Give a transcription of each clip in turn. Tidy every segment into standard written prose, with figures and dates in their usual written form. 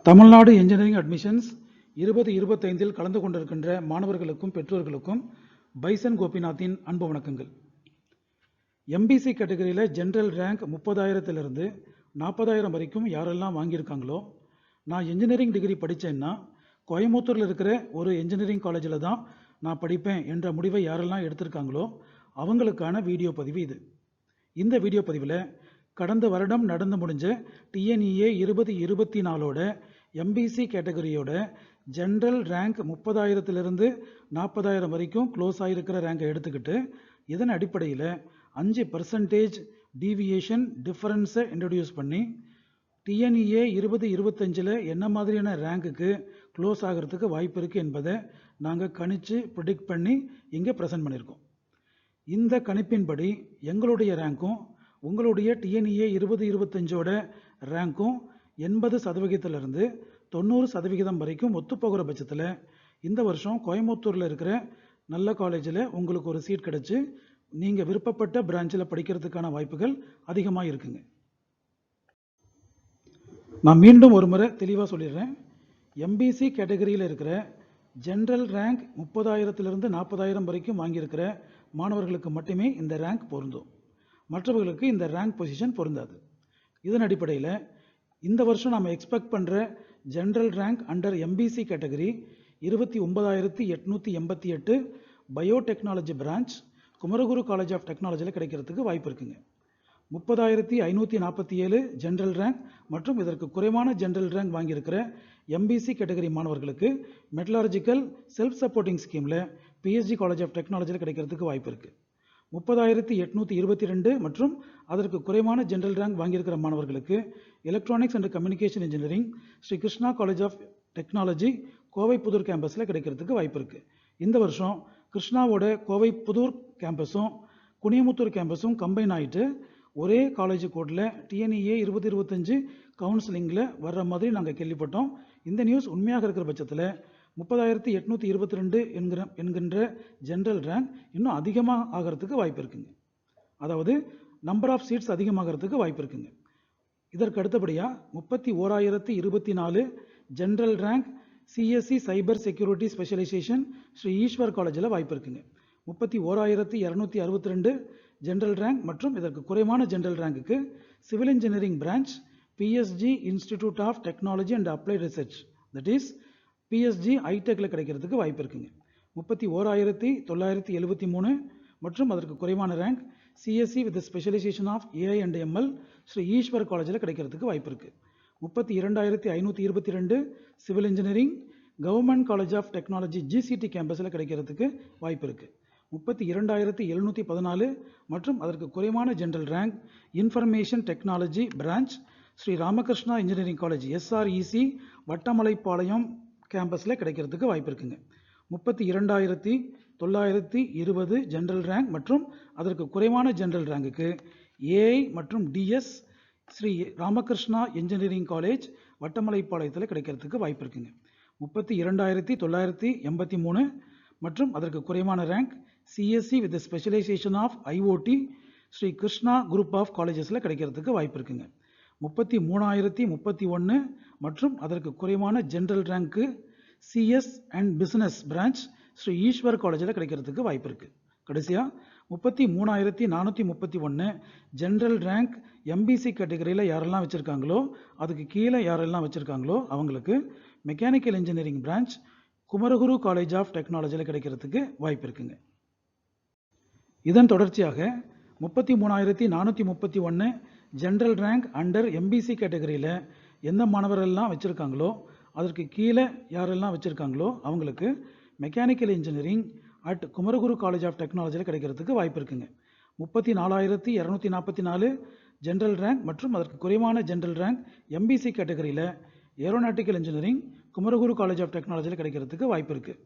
Tamil Nadu engineering admissions 2025 கலந்து கொண்டிருக்கின்ற மாணவர்களுக்கும் பெற்றோர்களுக்கும் பைசன் கோபிநாத்தின் அன்பு வணக்கங்கள். எம்பிசி கேட்டகரியில் ஜென்ரல் ரேங்க் 30,000 40,000 வரைக்கும் யாரெல்லாம் வாங்கியிருக்காங்களோ, நான் இன்ஜினியரிங் டிகிரி படித்தேன்னா கோயம்புத்தூரில் இருக்கிற ஒரு இன்ஜினியரிங் காலேஜில் தான் நான் படிப்பேன் என்ற முடிவை யாரெல்லாம் எடுத்திருக்காங்களோ அவங்களுக்கான வீடியோ பதிவு இது. இந்த வீடியோ பதிவில் கடந்த வருடம் நடந்து முடிஞ்ச டிஎன்இஏ 2024ஓட எம்பிசி கேட்டகரியோட ஜென்ரல் ரேங்க் 30,000 40,000 வரைக்கும் க்ளோஸ் ஆகிருக்கிற ரேங்கை எடுத்துக்கிட்டு இதன் அடிப்படையில் 5% டீவியேஷன் டிஃபரன்ஸை இன்ட்ரடியூஸ் பண்ணி டிஎன்இஏ 2025 என்ன மாதிரியான ரேங்குக்கு க்ளோஸ் ஆகிறதுக்கு வாய்ப்பு இருக்குது என்பதை நாங்கள் கணிச்சு ப்ரிடிக்ட் பண்ணி இங்கே ப்ரெசென்ட் பண்ணியிருக்கோம். இந்த கணிப்பின்படி எங்களுடைய ரேங்க்கும் உங்களுடைய டிஎன்இஏ 2025ஓட ரேங்க்கும் 80% 90% வரைக்கும் ஒத்துப்போகிற பட்சத்தில் இந்த வருஷம் கோயம்புத்தூரில் இருக்கிற நல்ல காலேஜில் உங்களுக்கு ஒரு சீட் கிடச்சி நீங்கள் விருப்பப்பட்ட பிரான்ச்சில் படிக்கிறதுக்கான வாய்ப்புகள் அதிகமாக இருக்குங்க. நான் மீண்டும் ஒரு முறை தெளிவாக சொல்லிடுறேன். எம்பிசி கேட்டகரியில் இருக்கிற ஜென்ரல் ரேங்க் 30,000 40,000 வரைக்கும் வாங்கியிருக்கிற மாணவர்களுக்கு மட்டுமே இந்த ரேங்க் பொருந்தும். மற்றவர்களுக்கு இந்த ரேங்க் பொசிஷன் பொருந்தாது. இதன் அடிப்படையில் இந்த வருஷம் நாம் எக்ஸ்பெக்ட் பண்ணுற general rank under MBC category 29,888 biotechnology branch Kumaraguru college of டெக்னாலஜியில் கிடைக்கிறதுக்கு வாய்ப்பு இருக்குங்க. 30,547 ஜென்ரல் ரேங்க் மற்றும் இதற்கு குறைவான ஜென்ரல் ரேங்க் வாங்கியிருக்கிற எம்பிசி கேட்டகரி மாணவர்களுக்கு மெட்டலர்ஜிக்கல் செல்ஃப் சப்போர்ட்டிங் ஸ்கீமில் பிஎஸ்ஜி காலேஜ் ஆஃப் டெக்னாலஜியில் கிடைக்கிறதுக்கு வாய்ப்பு இருக்குது. 30,822 மற்றும் அதற்கு குறைவான ஜென்ரல் ரேங்க் வாங்கியிருக்கிற மாணவர்களுக்கு electronics and communication engineering Shri Krishna college of technology Kovai Pudur கேம்பஸில் கிடைக்கிறதுக்கு வாய்ப்பு இருக்குது. இந்த வருஷம் கிருஷ்ணாவோட கோவை புதூர் கேம்பஸும் குனியமுத்தூர் கேம்பஸும் கம்பைன் ஆகிட்டு ஒரே காலேஜ் கோடில் டிஎன்இஏ 2025 கவுன்சிலிங்கில் வர்ற மாதிரி நாங்கள் கேள்விப்பட்டோம். இந்த நியூஸ் உண்மையாக இருக்கிற பட்சத்தில் 30,822 என்கின்ற ஜென்ரல் ரேங்க் இன்னும் அதிகமாக ஆகிறதுக்கு வாய்ப்பு இருக்குங்க. அதாவது நம்பர் ஆஃப் சீட்ஸ் அதிகமாகிறதுக்கு வாய்ப்பு இருக்குங்க. இதற்கு அடுத்தபடியாக 31,024 general rank CSC cyber security specialisation Shri Eswar காலேஜில் வாய்ப்பு இருக்குங்க. 31,262 ஜென்ரல் ரேங்க் மற்றும் இதற்கு குறைவான ஜென்ரல் ரேங்குக்கு civil engineering branch PSG institute of technology and applied research that is PSG ஐடெக்கில் கிடைக்கிறதுக்கு வாய்ப்பு இருக்குங்க. 31,973 மற்றும் அதற்கு குறைவான rank CSC with specialisation of AI and ML Shri Eswar காலேஜில் கிடைக்கிறதுக்கு வாய்ப்பு இருக்குது. 32,522 civil engineering government college of technology GCT கேம்பஸில் கிடைக்கிறதுக்கு வாய்ப்பு இருக்குது. 32,714 மற்றும் அதற்கு குறைவான general rank information technology branch Shri Ramakrishna engineering college SREC Vattamalaipalayam கேம்பஸில் கிடைக்கிறதுக்கு வாய்ப்பு இருக்குங்க. 32,920 ஜென்ரல் ரேங்க் மற்றும் அதற்கு குறைவான ஜென்ரல் ரேங்குக்கு ஏஐ மற்றும் DS Shri Ramakrishna engineering college வட்டமலைப்பாளையத்தில் கிடைக்கிறதுக்கு வாய்ப்பு இருக்குங்க. 32,983 மற்றும் அதற்கு குறைவான rank CSC with specialisation of IOT Shri Krishna group of காலேஜஸில் கிடைக்கிறதுக்கு வாய்ப்பு இருக்குங்க. 33,031 மற்றும் அதற்கு குறைவான ஜென்ரல் ரேங்க்கு CS and business branch Shri Eswar காலேஜில் கிடைக்கிறதுக்கு வாய்ப்பு இருக்குது. கடைசியாக 33,431 ஜென்ரல் ரேங்க் எம்பிசி கேட்டகரியில் யாரெல்லாம் வச்சுருக்காங்களோ அதுக்கு கீழே யாரெல்லாம் வச்சுருக்காங்களோ அவங்களுக்கு mechanical engineering branch Kumaraguru college of டெக்னாலஜியில் கிடைக்கிறதுக்கு வாய்ப்பு இருக்குங்க. இதன் தொடர்ச்சியாக 33,431 ஜென்ரல் ரேங்க் அண்டர் எம்பிசி கேட்டகரியில் எந்த மாணவரெல்லாம் வச்சுருக்காங்களோ அதற்கு கீழே யாரெல்லாம் வச்சுருக்காங்களோ அவங்களுக்கு mechanical engineering at Kumaraguru college of டெக்னாலஜியில் கிடைக்கிறதுக்கு வாய்ப்பு இருக்குங்க. 34,244 ஜென்ரல் ரேங்க் மற்றும் அதற்கு குறைவான ஜென்ரல் ரேங்க் எம்பிசி கேட்டகரியில் aeronautical engineering Kumaraguru college of டெக்னாலஜியில் கிடைக்கிறதுக்கு வாய்ப்பு இருக்குது.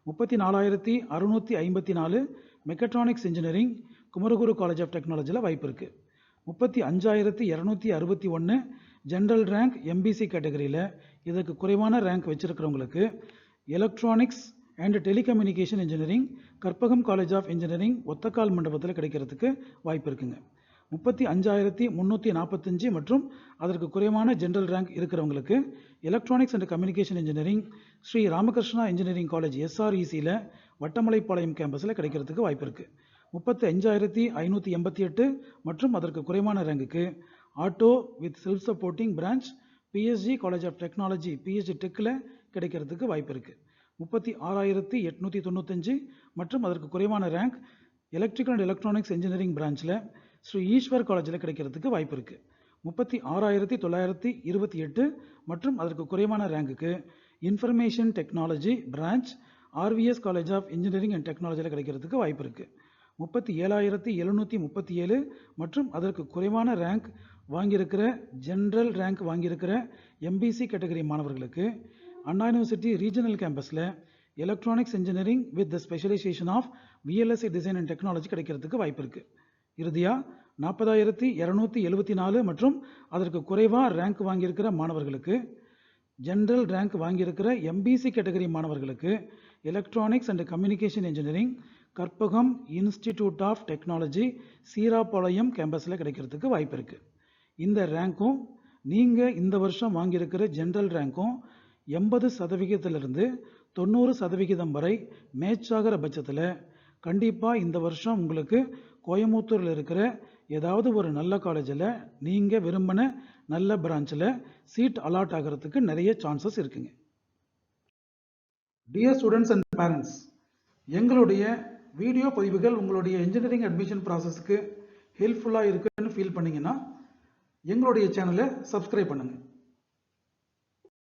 34,654 mechatronics engineering Kumaraguru college of டெக்னாலஜியில் வாய்ப்பு இருக்குது. 35,261 ஜென்ரல் ரேங்க் எம்பிசி கேட்டகரியில் இதற்கு குறைவான ரேங்க் வச்சிருக்கிறவங்களுக்கு electronics and telecommunication engineering Karpagam college of engineering Othakkal மண்டபத்தில் கிடைக்கிறதுக்கு வாய்ப்பு இருக்குங்க. 35,345 மற்றும் அதற்கு குறைவான ஜென்ரல் ரேங்க் இருக்கிறவங்களுக்கு electronics and communication engineering Shri Ramakrishna engineering college SRECல வட்டமலைப்பாளையம் கேம்பஸில் கிடைக்கிறதுக்கு வாய்ப்பு இருக்குது. 35,588 மற்றும் அதற்கு குறைவான ரேங்குக்கு auto with self supporting branch PSG college of technology PSG டெக்கில் கிடைக்கிறதுக்கு வாய்ப்பு இருக்குது. 36,895 மற்றும் அதற்கு குறைவான rank electrical and electronics engineering பிரான்ச்சில் ஸ்ரீ ஈஸ்வர் காலேஜில் கிடைக்கிறதுக்கு வாய்ப்பு இருக்குது. 36,928 மற்றும் அதற்கு குறைவான ரேங்குக்கு information technology branch RVS college of engineering and டெக்னாலஜியில் கிடைக்கிறதுக்கு வாய்ப்பு இருக்குது. 37,737 மற்றும் அதற்கு குறைவான ரேங்க் வாங்கியிருக்கிற ஜென்ரல் ரேங்க் வாங்கியிருக்கிற MBC கேட்டகரி மாணவர்களுக்கு அண்ணா யூனிவர்சிட்டி ரீஜனல் கேம்பஸில் electronics engineering with the specialisation of VLSI design and technology கிடைக்கிறதுக்கு வாய்ப்பு இருக்குது. இறுதியாக 40,274 மற்றும் அதற்கு குறைவாக ரேங்க் வாங்கியிருக்கிற மாணவர்களுக்கு ஜென்ரல் ரேங்க் வாங்கியிருக்கிற MBC கேட்டகரி மாணவர்களுக்கு electronics and communication engineering Karpagam institute of technology Seerapalayam கேம்பஸில் கிடைக்கிறதுக்கு வாய்ப்பு இருக்குது. இந்த ரேங்க்கும் நீங்கள் இந்த வருஷம் வாங்கியிருக்கிற ஜென்ரல் ரேங்க்கும் 80% 90% வரை மேட்ச் ஆகிற பட்சத்தில் கண்டிப்பாக இந்த வருஷம் உங்களுக்கு கோயம்புத்தூரில் இருக்கிற ஏதாவது ஒரு நல்ல காலேஜில் நீங்கள் விரும்பின நல்ல பிரான்ச்சில் சீட் அலாட் ஆகிறதுக்கு நிறைய சான்சஸ் இருக்குங்க. டியர் ஸ்டூடெண்ட்ஸ் அண்ட் பேரண்ட்ஸ், எங்களுடைய வீடியோ பதிவுகள் உங்களுடைய இன்ஜினியரிங் அட்மிஷன் ப்ராசஸ்க்கு ஹெல்ப்ஃபுல்லாக இருக்குன்னு ஃபீல் பண்ணிங்கன்னா எங்களுடைய சேனலை சப்ஸ்கிரைப் பண்ணுங்கள்.